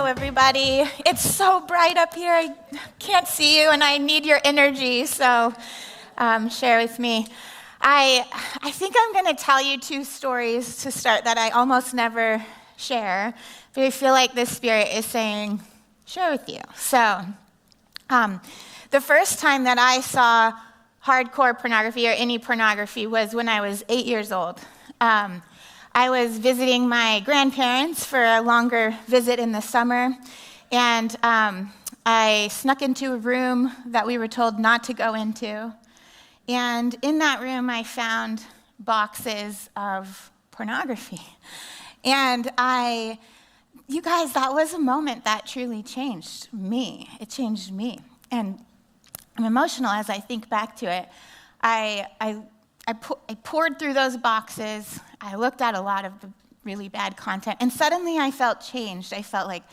Hello, everybody. It's so bright up here. I can't see you, and I need your energy, so share with me. I think I'm going to tell you two stories to start that I almost never share, but I feel like the Spirit is saying, share with you. So the first time that I saw hardcore pornography or any pornography was when I was 8 years old. I was visiting my grandparents for a longer visit in the summer, and I snuck into a room that we were told not to go into. And in that room, I found boxes of pornography. And you guys, that was a moment that truly changed me. It changed me. And I'm emotional as I think back to it. I poured through those boxes. I looked at a lot of the really bad content, and suddenly I felt changed. I felt like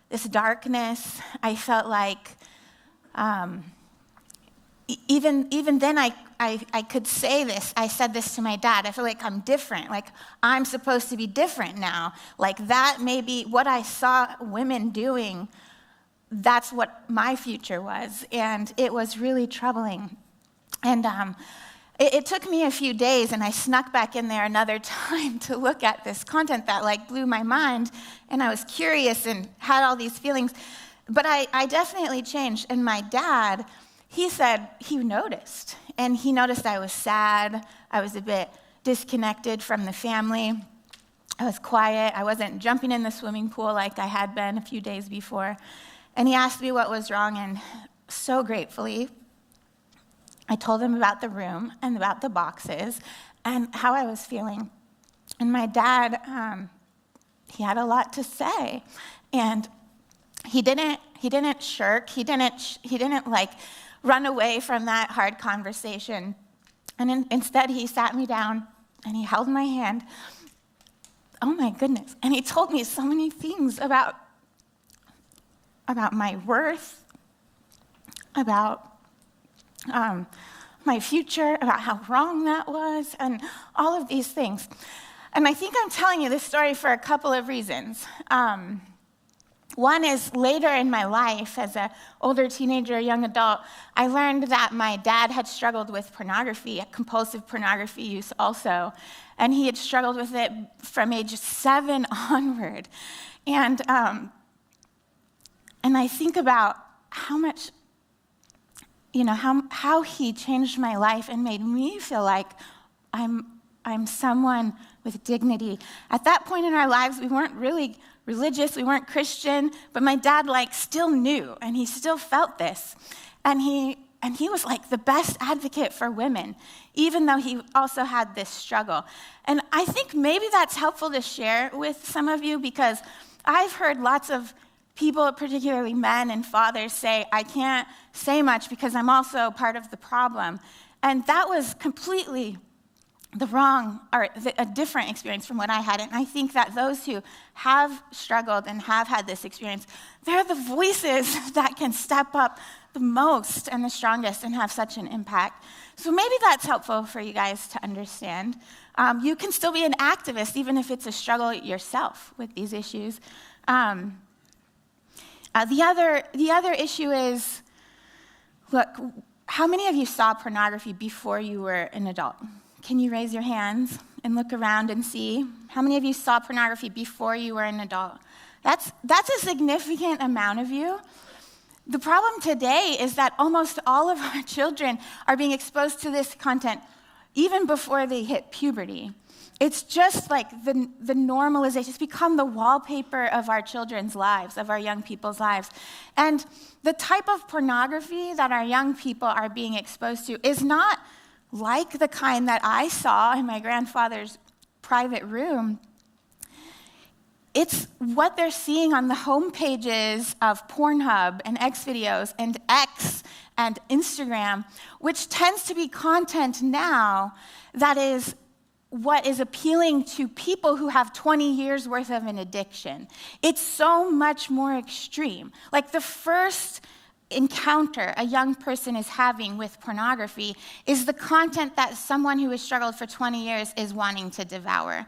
this darkness. I felt like even then I could say this. I said this to my dad. I feel like I'm different. Like I'm supposed to be different now. Like that may be what I saw women doing. That's what my future was, and it was really troubling. And it took me a few days, and I snuck back in there another time to look at this content that blew my mind, and I was curious and had all these feelings. But I definitely changed, and my dad, he said he noticed, and he noticed I was sad. I was a bit disconnected from the family. I was quiet. I wasn't jumping in the swimming pool like I had been a few days before. And he asked me what was wrong, and so gratefully, I told him about the room and about the boxes and how I was feeling. And my dad, he had a lot to say, and he didn't shirk. He didn't run away from that hard conversation. And instead, he sat me down and he held my hand. Oh my goodness! And he told me so many things about my worth, about my future, about how wrong that was, and all of these things. And I think I'm telling you this story for a couple of reasons. One is later in my life, as an older teenager, young adult, I learned that my dad had struggled with pornography, compulsive pornography use also, and he had struggled with it from age 7 onward. And I think about how much, how he changed my life and made me feel like I'm someone with dignity. At that point in our lives, we weren't really religious, we weren't Christian, but my dad still knew, and he still felt this. And he was the best advocate for women, even though he also had this struggle. And I think maybe that's helpful to share with some of you, because I've heard lots of people, particularly men and fathers, say, I can't say much because I'm also part of the problem. And that was completely a different experience from what I had. And I think that those who have struggled and have had this experience, they're the voices that can step up the most and the strongest and have such an impact. So maybe that's helpful for you guys to understand. You can still be an activist, even if it's a struggle yourself with these issues. The other issue is, look, how many of you saw pornography before you were an adult? Can you raise your hands and look around and see? How many of you saw pornography before you were an adult? That's a significant amount of you. The problem today is that almost all of our children are being exposed to this content even before they hit puberty. It's just the normalization. It's become the wallpaper of our children's lives, of our young people's lives. And the type of pornography that our young people are being exposed to is not like the kind that I saw in my grandfather's private room. It's what they're seeing on the home pages of Pornhub and Xvideos and X and Instagram, which tends to be content now that is what is appealing to people who have 20 years worth of an addiction. It's so much more extreme. The first encounter a young person is having with pornography is the content that someone who has struggled for 20 years is wanting to devour.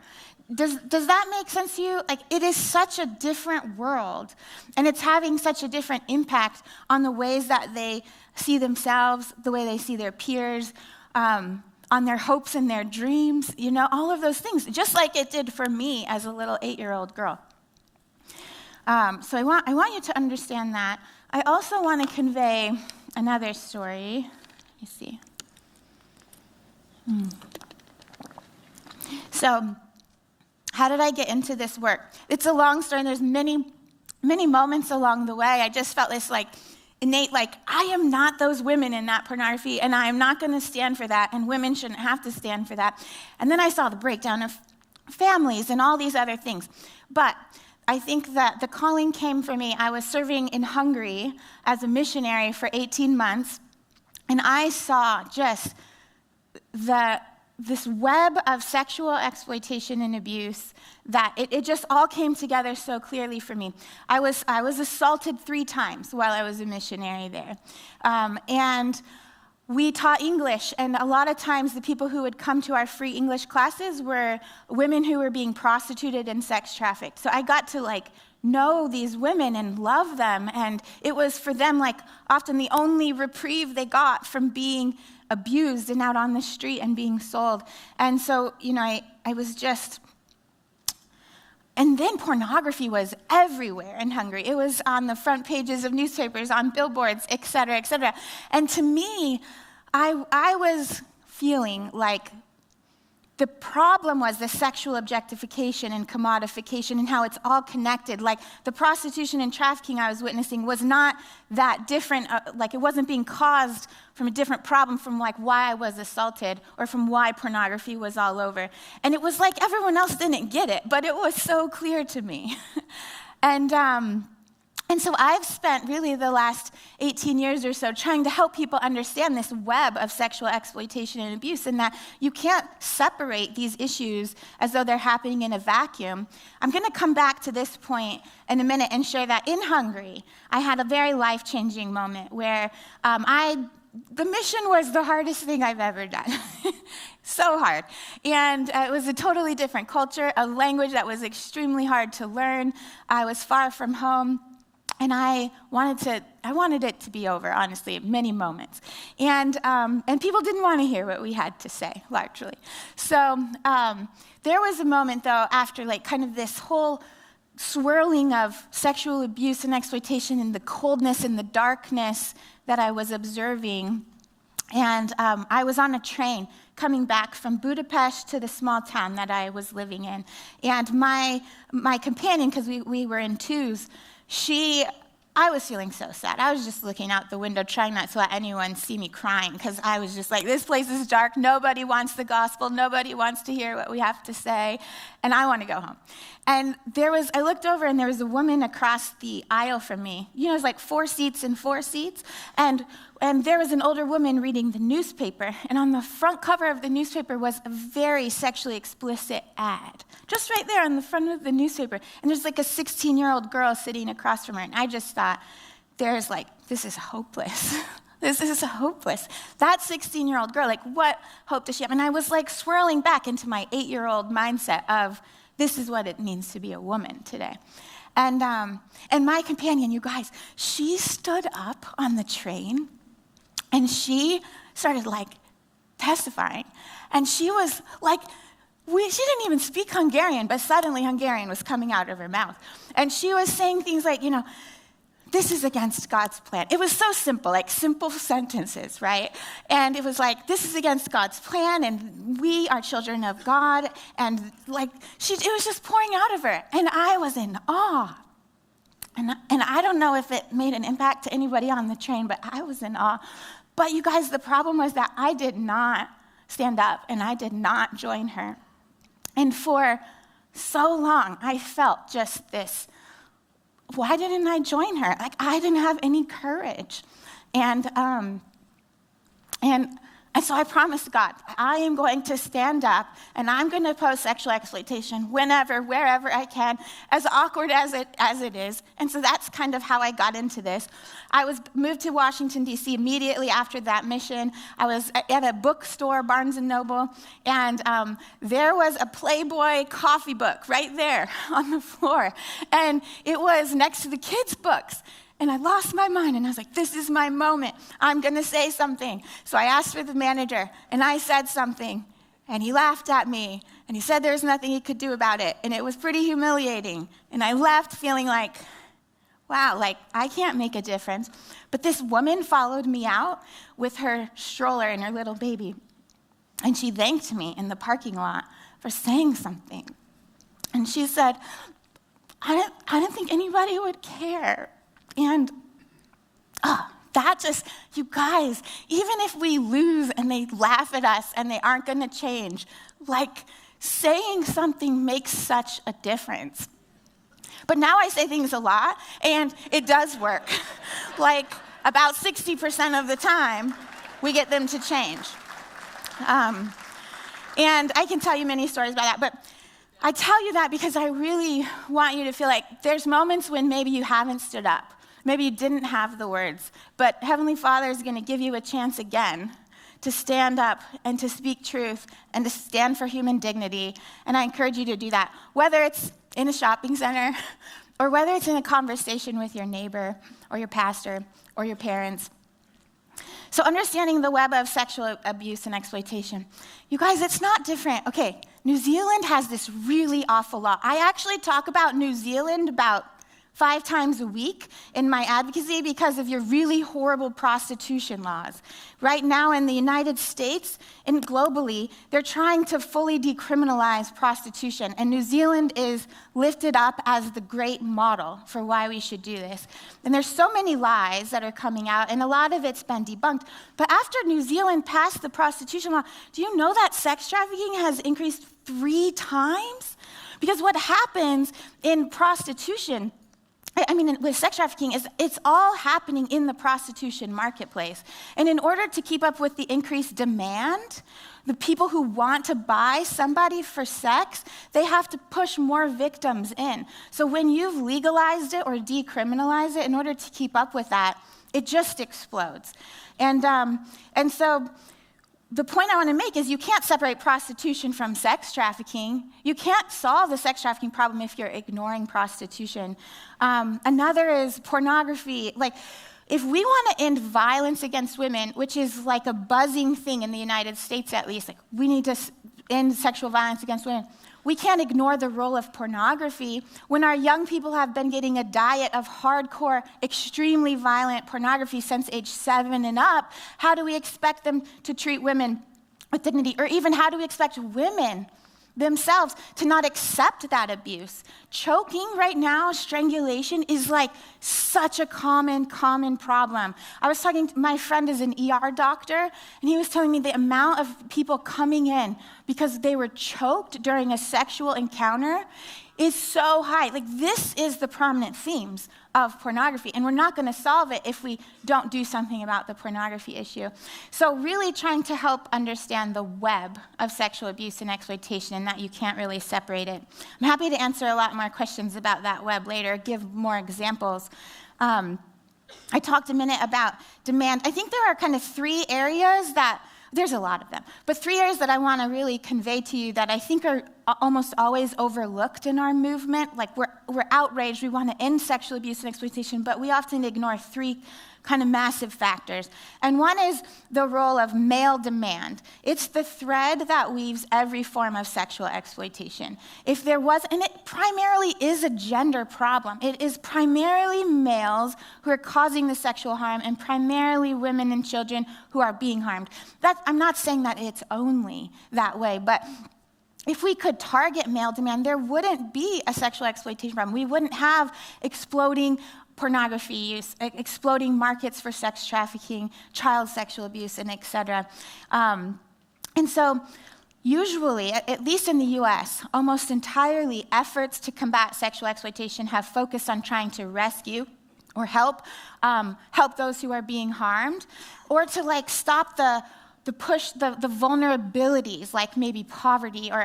Does that make sense to you? Like, it is such a different world, and it's having such a different impact on the ways that they see themselves, the way they see their peers, on their hopes and their dreams, all of those things, just like it did for me as a little 8-year-old girl. So I want you to understand that. I also want to convey another story. Let me see. So, how did I get into this work? It's a long story, and there's many, many moments along the way. I just felt this innate, I am not those women in that pornography, and I am not going to stand for that, and women shouldn't have to stand for that. And then I saw the breakdown of families and all these other things. But I think that the calling came for me. I was serving in Hungary as a missionary for 18 months, and I saw just this web of sexual exploitation and abuse that it just all came together so clearly for me. I was assaulted 3 times while I was a missionary there. And we taught English, and a lot of times the people who would come to our free English classes were women who were being prostituted and sex trafficked. So I got to know these women and love them, and it was for them often the only reprieve they got from being abused and out on the street and being sold. And so, I was just... And then pornography was everywhere in Hungary. It was on the front pages of newspapers, on billboards, et cetera, et cetera. And to me, I was feeling like the problem was the sexual objectification and commodification and how it's all connected. The prostitution and trafficking I was witnessing was not that different. It wasn't being caused from a different problem from why I was assaulted or from why pornography was all over. And it was like everyone else didn't get it, but it was so clear to me. And so I've spent really the last 18 years or so trying to help people understand this web of sexual exploitation and abuse, and that you can't separate these issues as though they're happening in a vacuum. I'm going to come back to this point in a minute and share that in Hungary, I had a very life-changing moment where the mission was the hardest thing I've ever done. So hard. And it was a totally different culture, a language that was extremely hard to learn. I was far from home. And I wanted it to be over, honestly, at many moments. And people didn't want to hear what we had to say, largely. So there was a moment, though, after kind of this whole swirling of sexual abuse and exploitation and the coldness and the darkness that I was observing. And I was on a train coming back from Budapest to the small town that I was living in. And my companion, because we were in twos, I was feeling so sad. I was just looking out the window, trying not to let anyone see me crying, because I was just this place is dark. Nobody wants the gospel. Nobody wants to hear what we have to say. And I want to go home. And I looked over, and there was a woman across the aisle from me. It was 4 seats and 4 seats. And there was an older woman reading the newspaper. And on the front cover of the newspaper was a very sexually explicit ad. Just right there on the front of the newspaper. And there's a 16-year-old girl sitting across from her. And I just thought, this is hopeless. This is hopeless. That 16-year-old girl, what hope does she have? And I was swirling back into my 8-year-old mindset of, this is what it means to be a woman today. And my companion, you guys, she stood up on the train, and she started testifying. And she was she didn't even speak Hungarian, but suddenly Hungarian was coming out of her mouth. And she was saying things this is against God's plan. It was so simple, simple sentences, right? And it was this is against God's plan, and we are children of God. And it was just pouring out of her. And I was in awe. And I don't know if it made an impact to anybody on the train, but I was in awe. But you guys, the problem was that I did not stand up, and I did not join her. And for so long, I felt just this, why didn't I join her? I didn't have any courage. And And so I promised God, I am going to stand up and I'm going to oppose sexual exploitation whenever, wherever I can, as awkward as it is. And so that's kind of how I got into this. I was moved to Washington, D.C. immediately after that mission. I was at a bookstore, Barnes & Noble, and there was a Playboy coffee book right there on the floor. And it was next to the kids' books. And I lost my mind, and I was like, this is my moment. I'm going to say something. So I asked for the manager, and I said something, and he laughed at me, and he said there's nothing he could do about it, and it was pretty humiliating. And I left feeling like, wow, like, I can't make a difference. But this woman followed me out with her stroller and her little baby, and she thanked me in the parking lot for saying something. And she said, I didn't think anybody would care. And that just, you guys, even if we lose and they laugh at us and they aren't going to change, like saying something makes such a difference. But now I say things a lot, and it does work. Like about 60% of the time, we get them to change. And I can tell you many stories about that, but I tell you that because I really want you to feel like there's moments when maybe you haven't stood up. Maybe you didn't have the words, but Heavenly Father is going to give you a chance again to stand up and to speak truth and to stand for human dignity, and I encourage you to do that, whether it's in a shopping center or whether it's in a conversation with your neighbor or your pastor or your parents. So understanding the web of sexual abuse and exploitation. You guys, it's not different. Okay, New Zealand has this really awful law. I actually talk about New Zealand about 5 times a week in my advocacy because of your really horrible prostitution laws. Right now in the United States and globally, they're trying to fully decriminalize prostitution, and New Zealand is lifted up as the great model for why we should do this. And there's so many lies that are coming out, and a lot of it's been debunked. But after New Zealand passed the prostitution law, do you know that sex trafficking has increased 3 times? Because what happens in prostitution, with sex trafficking, it's all happening in the prostitution marketplace. And in order to keep up with the increased demand, the people who want to buy somebody for sex, they have to push more victims in. So when you've legalized it or decriminalized it, in order to keep up with that, it just explodes. And so the point I want to make is you can't separate prostitution from sex trafficking. You can't solve the sex trafficking problem if you're ignoring prostitution. Another is pornography. Like, if we want to end violence against women, which is like a buzzing thing in the United States at least, like we need to end sexual violence against women, we can't ignore the role of pornography when our young people have been getting a diet of hardcore, extremely violent pornography since age 7 and up. How do we expect them to treat women with dignity? Or even how do we expect women themselves to not accept that abuse? Choking right now, strangulation, is like such a common problem. I was talking to my friend is an ER doctor, and he was telling me the amount of people coming in because they were choked during a sexual encounter is so high. Like, this is the prominent themes of pornography, and we're not going to solve it if we don't do something about the pornography issue. So really trying to help understand the web of sexual abuse and exploitation, and that you can't really separate it. I'm happy to answer a lot more questions about that web later, give more examples. I talked a minute about demand. I think there are kind of 3 areas that, there's a lot of them, but 3 areas that I want to really convey to you that I think are almost always overlooked in our movement. Like, we're outraged, we want to end sexual abuse and exploitation, but we often ignore 3 kind of massive factors. And one is the role of male demand. It's the thread that weaves every form of sexual exploitation. If there was, and it primarily is a gender problem. It is primarily males who are causing the sexual harm, and primarily women and children who are being harmed. I'm not saying that it's only that way, but if we could target male demand, there wouldn't be a sexual exploitation problem. We wouldn't have exploding pornography use, exploding markets for sex trafficking, child sexual abuse, and et cetera. And so usually, at least in the US, almost entirely efforts to combat sexual exploitation have focused on trying to rescue or help those who are being harmed, or to stop the push, the vulnerabilities, like maybe poverty or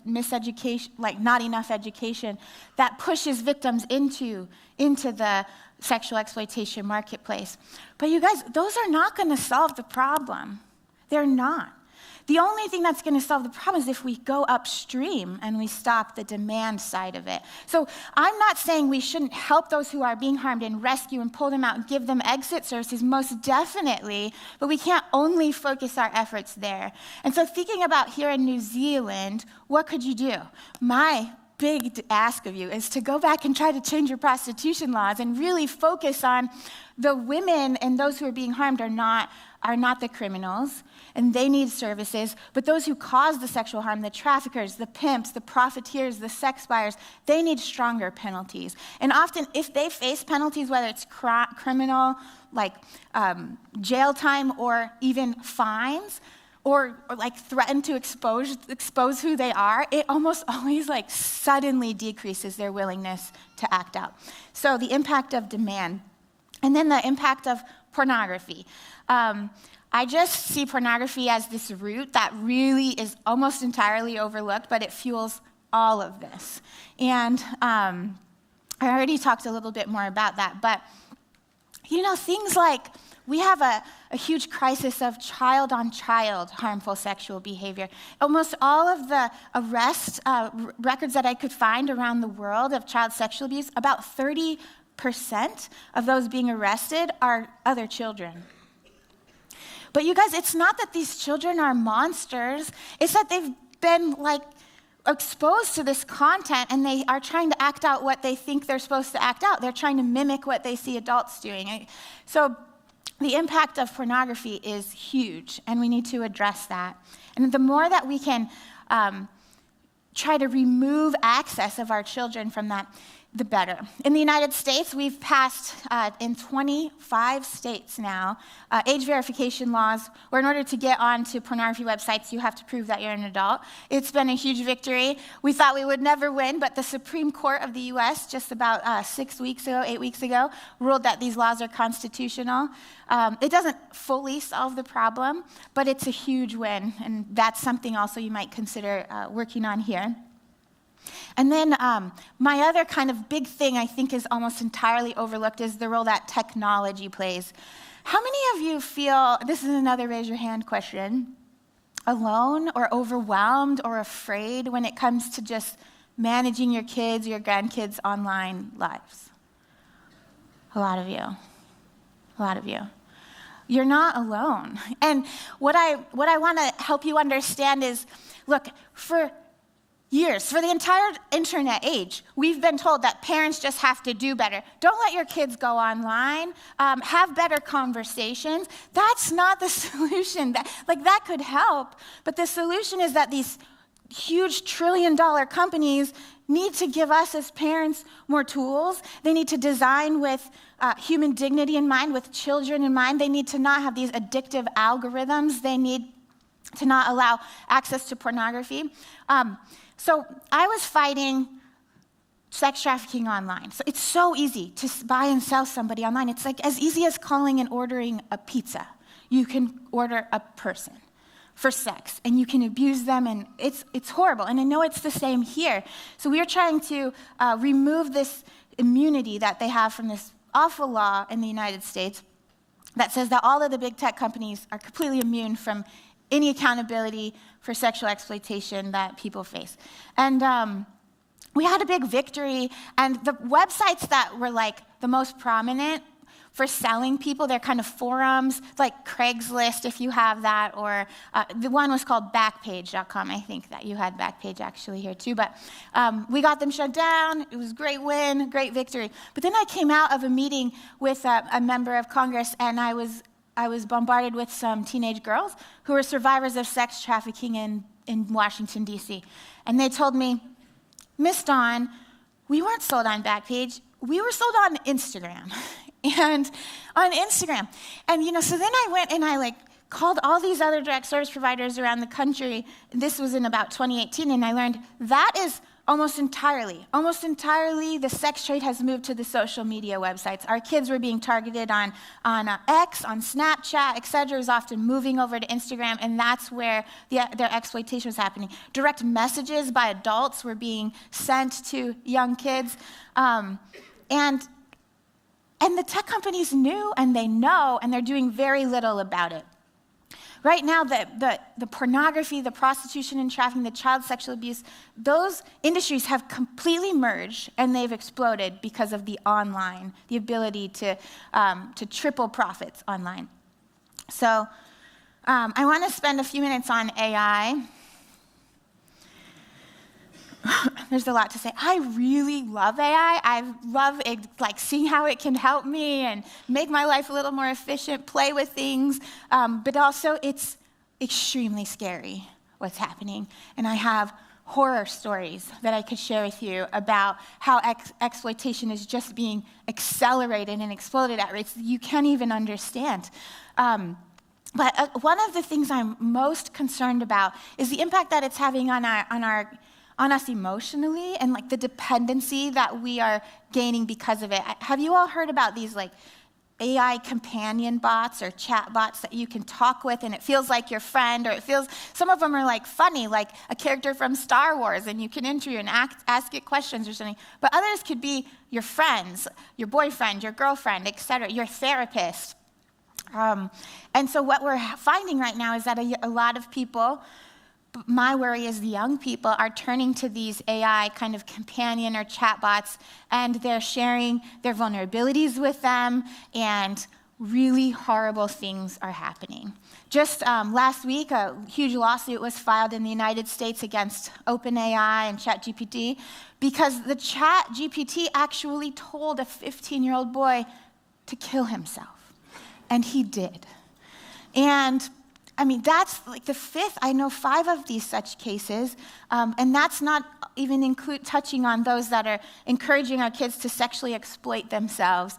miseducation, like not enough education, that pushes victims into the sexual exploitation marketplace. But you guys, those are not going to solve the problem. They're not. The only thing that's going to solve the problem is if we go upstream and we stop the demand side of it. So I'm not saying we shouldn't help those who are being harmed and rescue and pull them out and give them exit services, most definitely, but we can't only focus our efforts there. And so thinking about here in New Zealand, what could you do? My big ask of you is to go back and try to change your prostitution laws and really focus on the women and those who are being harmed are not the criminals, and they need services, but those who cause the sexual harm, the traffickers, the pimps, the profiteers, the sex buyers, they need stronger penalties. And often, if they face penalties, whether it's criminal, like jail time, or even fines, or like threaten to expose who they are, it almost always like suddenly decreases their willingness to act out. So the impact of demand. And then the impact of pornography. I just see pornography as this root that really is almost entirely overlooked, but it fuels all of this. And I already talked a little bit more about that, but things like we have a huge crisis of child-on-child harmful sexual behavior. Almost all of the arrest records that I could find around the world of child sexual abuse, about 30% of those being arrested are other children. But you guys, it's not that these children are monsters. It's that they've been exposed to this content and they are trying to act out what they think they're supposed to act out. They're trying to mimic what they see adults doing. So the impact of pornography is huge, and we need to address that. And the more that we can try to remove access of our children from that, the better. In the United States, we've passed in 25 states now age verification laws where in order to get onto pornography websites, you have to prove that you're an adult. It's been a huge victory. We thought we would never win, but the Supreme Court of the U.S. just about 8 weeks ago, ruled that these laws are constitutional. It doesn't fully solve the problem, but it's a huge win, and that's something also you might consider working on here. And then my other kind of big thing I think is almost entirely overlooked is the role that technology plays. How many of you feel, this is another raise your hand question, alone or overwhelmed or afraid when it comes to just managing your kids' or your grandkids' online lives? A lot of you. You're not alone. And what I want to help you understand is, look, for years, for the entire internet age, we've been told that parents just have to do better. Don't let your kids go online. Have better conversations. That's not the solution. That could help, but the solution is that these huge trillion-dollar companies need to give us as parents more tools. They need to design with human dignity in mind, with children in mind. They need to not have these addictive algorithms. They need to not allow access to pornography. So I was fighting sex trafficking online. So it's so easy to buy and sell somebody online. It's like as easy as calling and ordering a pizza. You can order a person for sex, and you can abuse them, and it's horrible. And I know it's the same here. So we are trying to remove this immunity that they have from this awful law in the United States that says that all of the big tech companies are completely immune from any accountability for sexual exploitation that people face. And we had a big victory, and the websites that were the most prominent for selling people, they're kind of forums, like Craigslist, if you have that, or the one was called Backpage.com. I think that you had Backpage actually here too, but we got them shut down. It was a great win, great victory. But then I came out of a meeting with a member of Congress, and I was bombarded with some teenage girls who were survivors of sex trafficking in Washington, D.C. And they told me, Miss Dawn, we weren't sold on Backpage. We were sold on Instagram. And so then I went and I called all these other direct service providers around the country. This was in about 2018, and I learned that is almost entirely, the sex trade has moved to the social media websites. Our kids were being targeted on X, on Snapchat, et cetera, is often moving over to Instagram, and that's where their exploitation was happening. Direct messages by adults were being sent to young kids, and the tech companies knew, and they know, and they're doing very little about it. Right now, the pornography, the prostitution and trafficking, the child sexual abuse, those industries have completely merged and they've exploded because of the online, the ability to triple profits online. So I want to spend a few minutes on AI. There's a lot to say. I really love AI. I love seeing how it can help me and make my life a little more efficient, play with things, but also it's extremely scary what's happening. And I have horror stories that I could share with you about how exploitation is just being accelerated and exploded at rates you can't even understand. But one of the things I'm most concerned about is the impact that it's having on us emotionally and the dependency that we are gaining because of it. Have you all heard about these AI companion bots or chat bots that you can talk with and it feels like your friend, or some of them are funny, like a character from Star Wars, and you can enter and ask it questions or something. But others could be your friends, your boyfriend, your girlfriend, etc., your therapist. And so what we're finding right now is that a lot of people, my worry is the young people, are turning to these AI kind of companion or chatbots, and they're sharing their vulnerabilities with them, and really horrible things are happening. Just last week, a huge lawsuit was filed in the United States against OpenAI and ChatGPT because the ChatGPT actually told a 15-year-old boy to kill himself, and he did. And that's the fifth. I know 5 of these such cases, and that's not even touching on those that are encouraging our kids to sexually exploit themselves.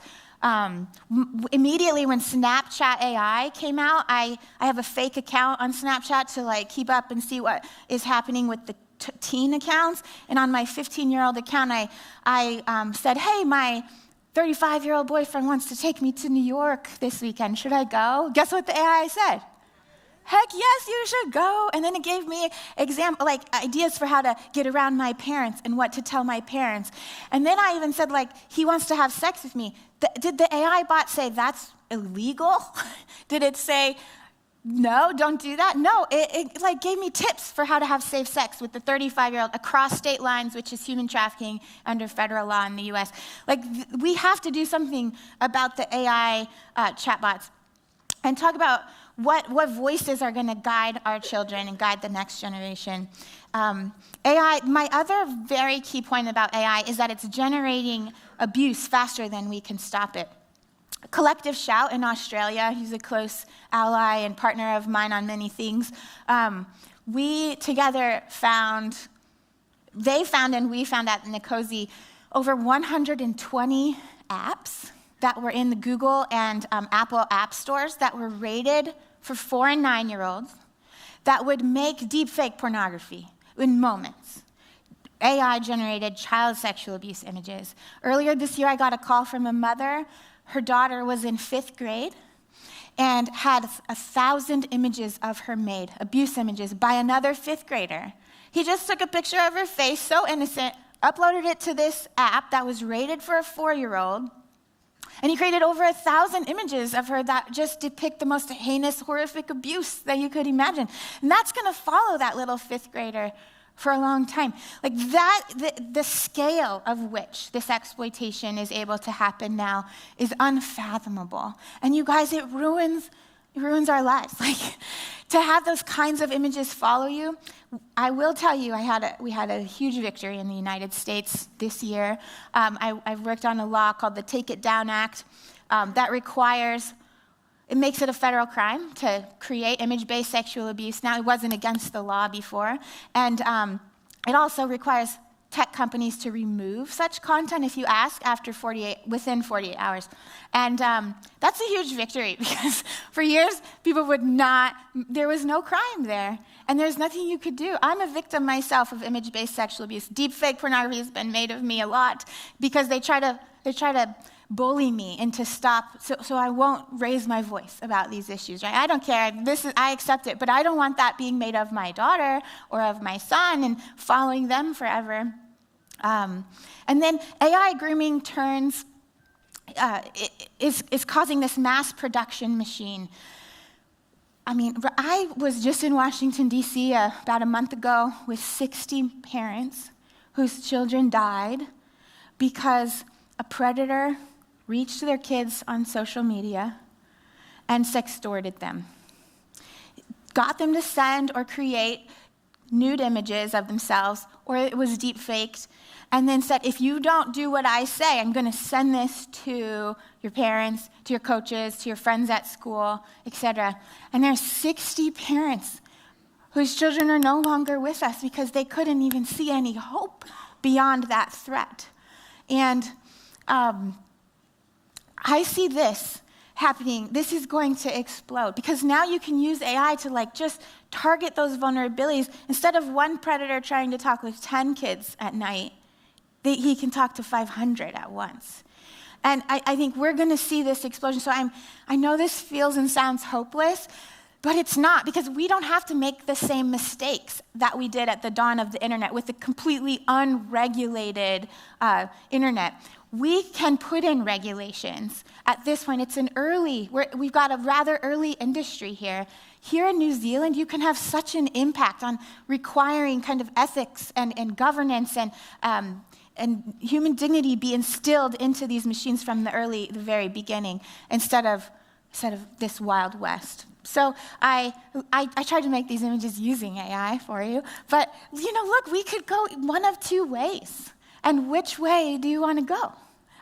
Immediately when Snapchat AI came out, I have a fake account on Snapchat to keep up and see what is happening with the teen accounts. And on my 15-year-old account, I said, hey, my 35-year-old boyfriend wants to take me to New York this weekend. Should I go? Guess what the AI said? Heck yes, you should go. And then it gave me ideas for how to get around my parents and what to tell my parents. And then I even said, he wants to have sex with me. Did the AI bot say that's illegal? Did it say, no, don't do that? No, it gave me tips for how to have safe sex with the 35-year-old across state lines, which is human trafficking under federal law in the U.S. We have to do something about the AI chatbots and talk about what voices are going to guide our children and guide the next generation. AI, my other very key point about AI is that it's generating abuse faster than we can stop it. Collective Shout in Australia, who's a close ally and partner of mine on many things, we together they found and we found at Nicosi over 120 apps that were in the Google and Apple app stores that were rated for 4 and 9-year-olds that would make deepfake pornography in moments. AI-generated child sexual abuse images. Earlier this year, I got a call from a mother. Her daughter was in 5th grade and had 1,000 images of her made, abuse images, by another 5th grader. He just took a picture of her face, so innocent, uploaded it to this app that was rated for a 4-year-old, and he created over 1,000 images of her that just depict the most heinous, horrific abuse that you could imagine. And that's going to follow that little 5th grader for a long time. The scale of which this exploitation is able to happen now is unfathomable. And you guys, it ruins our lives. To have those kinds of images follow you, I will tell you, we had a huge victory in the United States this year. I've worked on a law called the Take It Down Act that it makes it a federal crime to create image-based sexual abuse. Now, it wasn't against the law before. And it also requires tech companies to remove such content if you ask within 48 hours. And that's a huge victory because for years, people there was no crime there. And there's nothing you could do. I'm a victim myself of image-based sexual abuse. Deepfake pornography has been made of me a lot because they try to bully me into stop, so I won't raise my voice about these issues, right? I don't care. I accept it, but I don't want that being made of my daughter or of my son and following them forever. And then AI grooming is causing this mass production machine. I mean, I was just in Washington, D.C. About a month ago with 60 parents whose children died because a predator reached their kids on social media and sextorted them. Got them to send or create nude images of themselves, or it was deep faked, and then said, if you don't do what I say, I'm going to send this to your parents, to your coaches, to your friends at school, etc. And there's 60 parents whose children are no longer with us because they couldn't even see any hope beyond that threat. And I see this happening. This is going to explode because now you can use AI to just target those vulnerabilities. Instead of one predator trying to talk with 10 kids at night, he can talk to 500 at once. And I think we're going to see this explosion. So I know this feels and sounds hopeless, but it's not, because we don't have to make the same mistakes that we did at the dawn of the internet with the completely unregulated internet. We can put in regulations. At this point, we've got a rather early industry here. Here in New Zealand, you can have such an impact on requiring kind of ethics and governance and human dignity be instilled into these machines from the very beginning, instead of this Wild West. So I tried to make these images using AI for you, but look, we could go one of two ways. And which way do you want to go?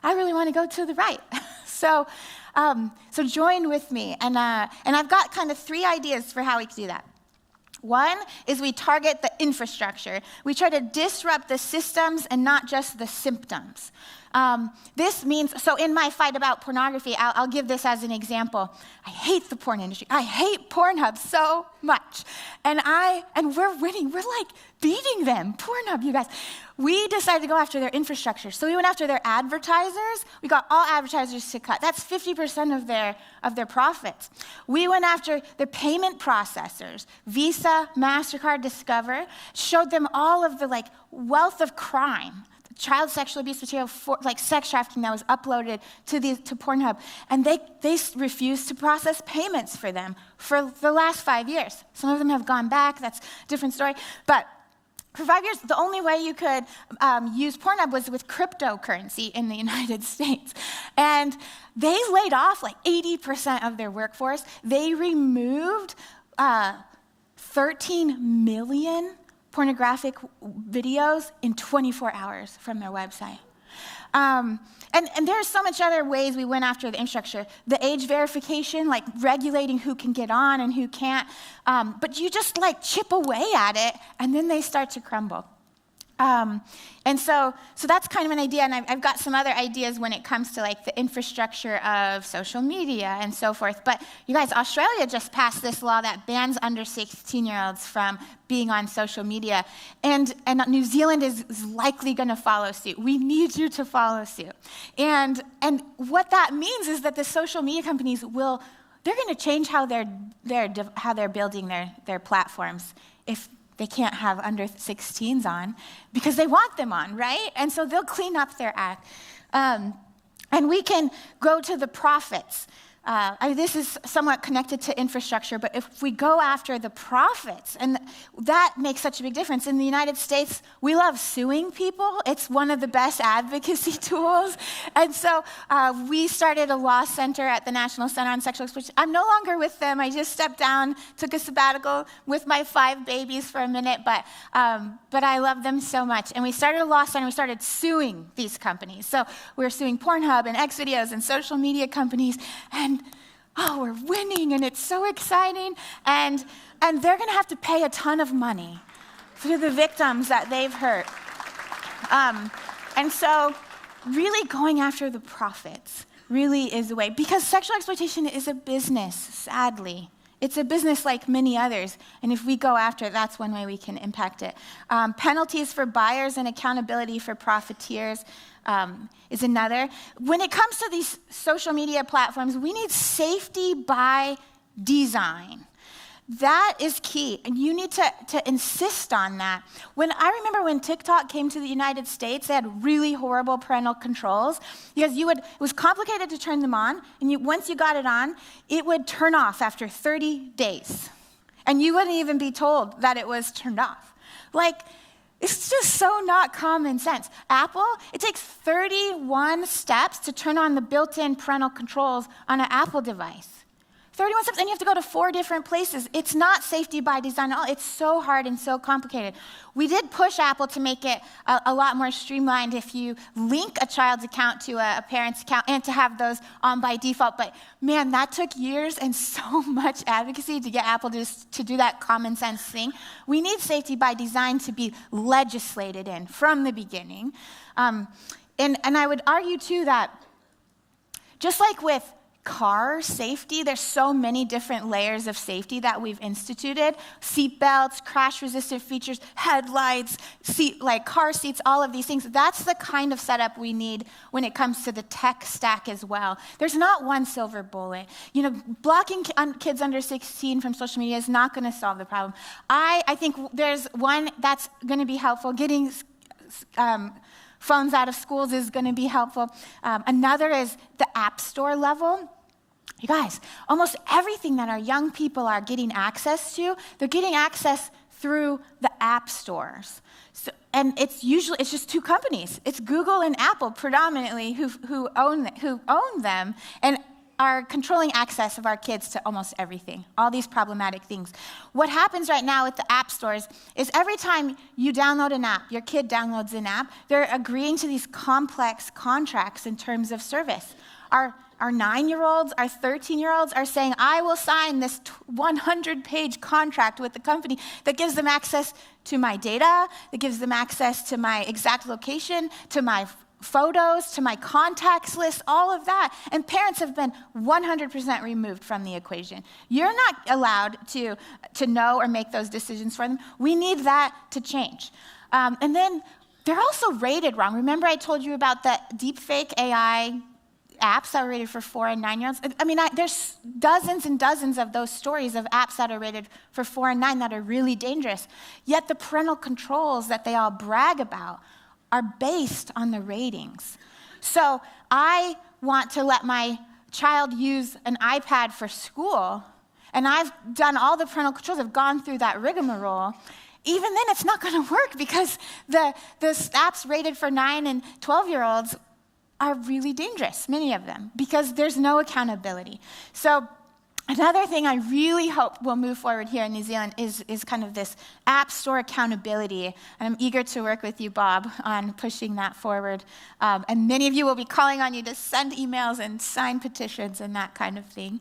I really want to go to the right. So join with me, and I've got kind of 3 ideas for how we can do that. One is we target the infrastructure. We try to disrupt the systems and not just the symptoms. This means, so in my fight about pornography, I'll give this as an example. I hate the porn industry. I hate Pornhub so much. And we're winning. We're beating them. Pornhub, you guys. We decided to go after their infrastructure. So we went after their advertisers. We got all advertisers to cut. That's 50% of their profits. We went after their payment processors. Visa, MasterCard, Discover. Showed them all of the wealth of crime. Child sexual abuse material, sex trafficking that was uploaded to Pornhub. And they refused to process payments for them for the last 5 years. Some of them have gone back. That's a different story. But for 5 years, the only way you could use Pornhub was with cryptocurrency in the United States. And they laid off 80% of their workforce. They removed 13 million pornographic videos in 24 hours from their website. And there's so much other ways we went after the infrastructure. The age verification, regulating who can get on and who can't. But you just chip away at it, and then they start to crumble. And so that's kind of an idea, and I've got some other ideas when it comes to the infrastructure of social media and so forth. But you guys, Australia just passed this law that bans under 16-year-olds from being on social media, and New Zealand is likely going to follow suit. We need you to follow suit. And what that means is that the social media companies they're going to change how they're building their platforms if they can't have under 16s on, because they want them on, right? And so they'll clean up their act. And we can go to the profits. This is somewhat connected to infrastructure, but if we go after the profits, and that makes such a big difference. In the United States, we love suing people. It's one of the best advocacy tools. And so we started a law center at the National Center on Sexual Exploitation. I'm no longer with them. I just stepped down, took a sabbatical with my 5 babies for a minute, but I love them so much. And we started a law center. We started suing these companies. So we're suing Pornhub and Xvideos and social media companies, and we're winning, and it's so exciting. And they're going to have to pay a ton of money for the victims that they've hurt. And so really going after the profits really is the way, because sexual exploitation is a business, sadly. It's a business like many others, and if we go after it, that's one way we can impact it. Penalties for buyers and accountability for profiteers is another. When it comes to these social media platforms, we need safety by design. That is key, and you need to insist on that. I remember when TikTok came to the United States, they had really horrible parental controls because it was complicated to turn them on, and once you got it on, it would turn off after 30 days, and you wouldn't even be told that it was turned off. It's just so not common sense. Apple, it takes 31 steps to turn on the built-in parental controls on an Apple device. 31 steps, and you have to go to 4 different places. It's not safety by design at all. It's so hard and so complicated. We did push Apple to make it a lot more streamlined if you link a child's account to a parent's account and to have those on by default. But man, that took years and so much advocacy to get Apple to do that common sense thing. We need safety by design to be legislated in from the beginning. And I would argue too that just like with car safety, there's so many different layers of safety that we've instituted. Seat belts, crash-resistant features, headlights, car seats, all of these things. That's the kind of setup we need when it comes to the tech stack as well. There's not one silver bullet. Blocking kids under 16 from social media is not going to solve the problem. I think there's one that's going to be helpful. Getting phones out of schools is going to be helpful. Another is the App Store level. You guys, almost everything that our young people are getting access to, they're getting access through the app stores. And it's just 2 companies. It's Google and Apple predominantly who own them and are controlling access of our kids to almost everything, all these problematic things. What happens right now with the app stores is every time you download an app, your kid downloads an app, they're agreeing to these complex contracts in terms of service. Our 9-year-olds, our 13-year-olds are saying, I will sign this 100-page contract with the company that gives them access to my data, that gives them access to my exact location, to my photos, to my contacts list, all of that. And parents have been 100% removed from the equation. You're not allowed to know or make those decisions for them. We need that to change. And then they're also rated wrong. Remember I told you about the deepfake AI apps that are rated for 4 and 9-year-olds? There's dozens and dozens of those stories of apps that are rated for 4 and 9 that are really dangerous. Yet the parental controls that they all brag about are based on the ratings. So I want to let my child use an iPad for school, and I've done all the parental controls, I've gone through that rigmarole. Even then, it's not going to work because the apps rated for 9 and 12-year-olds are really dangerous, many of them, because there's no accountability. So another thing I really hope will move forward here in New Zealand is kind of this app store accountability. And I'm eager to work with you, Bob, on pushing that forward. And many of you will be calling on you to send emails and sign petitions and that kind of thing.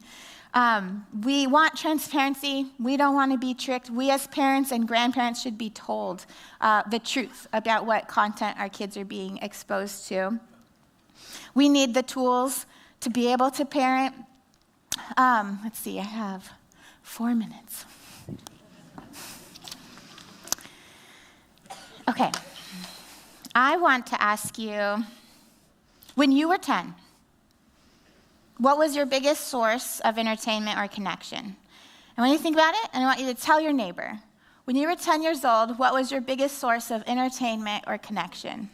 We want transparency. We don't want to be tricked. We as parents and grandparents should be told the truth about what content our kids are being exposed to. We need the tools to be able to parent. Let's see, I have 4 minutes. Okay, I want to ask you, when you were 10, what was your biggest source of entertainment or connection? And when you think about it, and I want you to tell your neighbor, when you were 10 years old, what was your biggest source of entertainment or connection?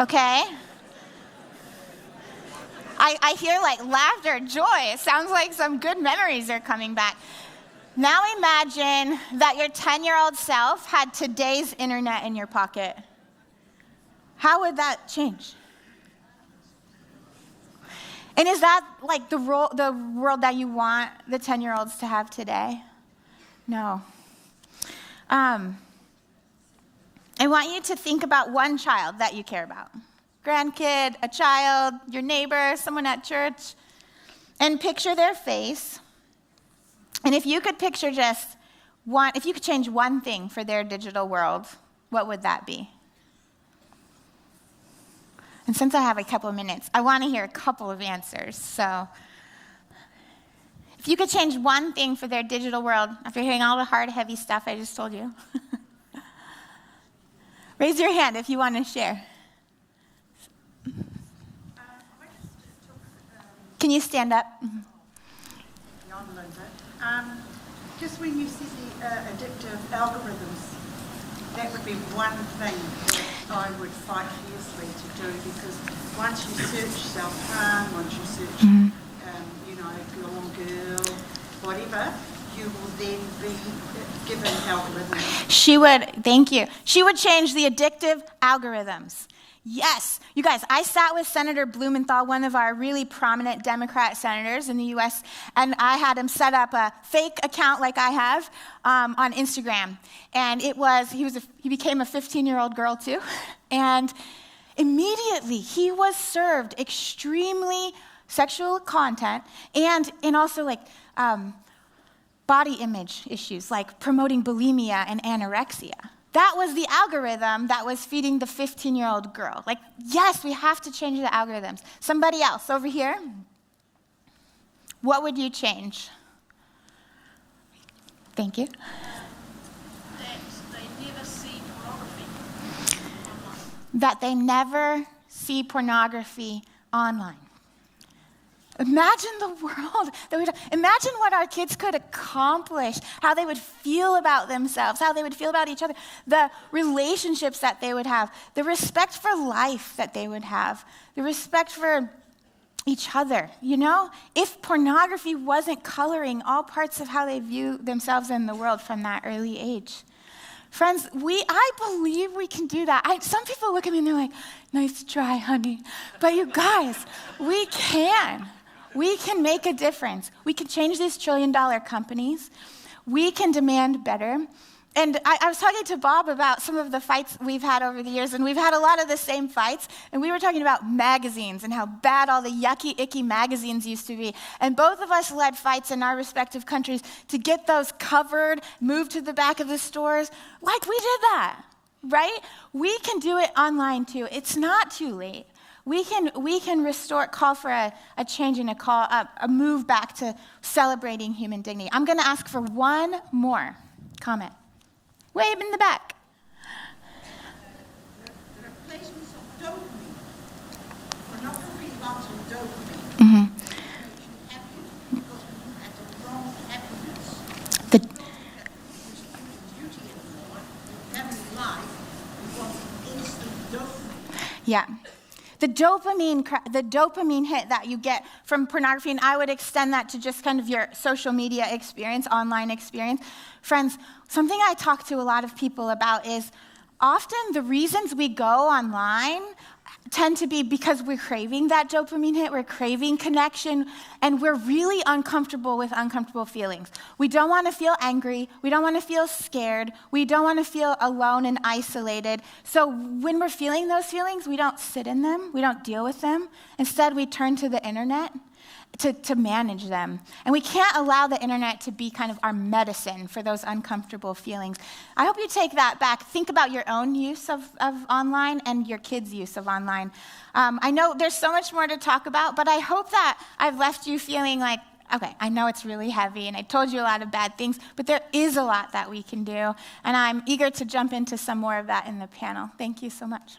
Okay. I hear laughter, joy. It sounds like some good memories are coming back. Now imagine that your 10-year-old self had today's internet in your pocket. How would that change? And is that the world that you want the 10-year-olds to have today? No. I want you to think about one child that you care about. Grandkid, a child, your neighbor, someone at church, and picture their face. And if you could picture if you could change one thing for their digital world, what would that be? And since I have a couple of minutes, I want to hear a couple of answers. So if you could change one thing for their digital world, after hearing all the hard, heavy stuff I just told you, raise your hand if you want to share. Can you stand up? Just when you see the addictive algorithms, that would be one thing that I would fight fiercely to do, because once you search self-harm, once you search, girl, whatever, you will then be given algorithms. She would, thank you. She would change the addictive algorithms. Yes. You guys, I sat with Senator Blumenthal, one of our really prominent Democrat senators in the U.S., and I had him set up a fake account like I have on Instagram. And he became a 15-year-old girl too. And immediately he was served extremely sexual content and also like body image issues like promoting bulimia and anorexia. That was the algorithm that was feeding the 15-year-old girl. Like, yes, we have to change the algorithms. Somebody else over here, what would you change? Thank you. That they never see pornography online. Imagine the world imagine what our kids could accomplish, how they would feel about themselves, how they would feel about each other, the relationships that they would have, the respect for life that they would have, the respect for each other, If pornography wasn't coloring all parts of how they view themselves in the world from that early age. Friends, I believe we can do that. Some people look at me and they're like, nice try, honey. But you guys, we can. We can make a difference. We can change these trillion-dollar companies. We can demand better. And I was talking to Bob about some of the fights we've had over the years, and we've had a lot of the same fights. And we were talking about magazines and how bad all the yucky, icky magazines used to be. And both of us led fights in our respective countries to get those covered, moved to the back of the stores. Like we did that, right? We can do it online too. It's not too late. We can call for a change and a move back to celebrating human dignity. I'm going to ask for one more comment. Way up in the back. The replacements of dopamine. Pornography lots of dopamine. Mm-hmm. Makes you happy because you had the wrong happiness. The duty anymore. Having life, you want instant dopamine. Yeah. The dopamine hit that you get from pornography, and I would extend that to just kind of your social media experience, online experience. Friends, something I talk to a lot of people about is often the reasons we go online tend to be because we're craving that dopamine hit, we're craving connection, and we're really uncomfortable with uncomfortable feelings. We don't want to feel angry, we don't want to feel scared, we don't want to feel alone and isolated. So when we're feeling those feelings, we don't sit in them, we don't deal with them. Instead, we turn to the internet to manage them. And we can't allow the internet to be kind of our medicine for those uncomfortable feelings. I hope you take that back. Think about your own use of online and your kids' use of online. I know there's so much more to talk about, but I hope that I've left you feeling like, okay, I know it's really heavy and I told you a lot of bad things, but there is a lot that we can do. And I'm eager to jump into some more of that in the panel. Thank you so much.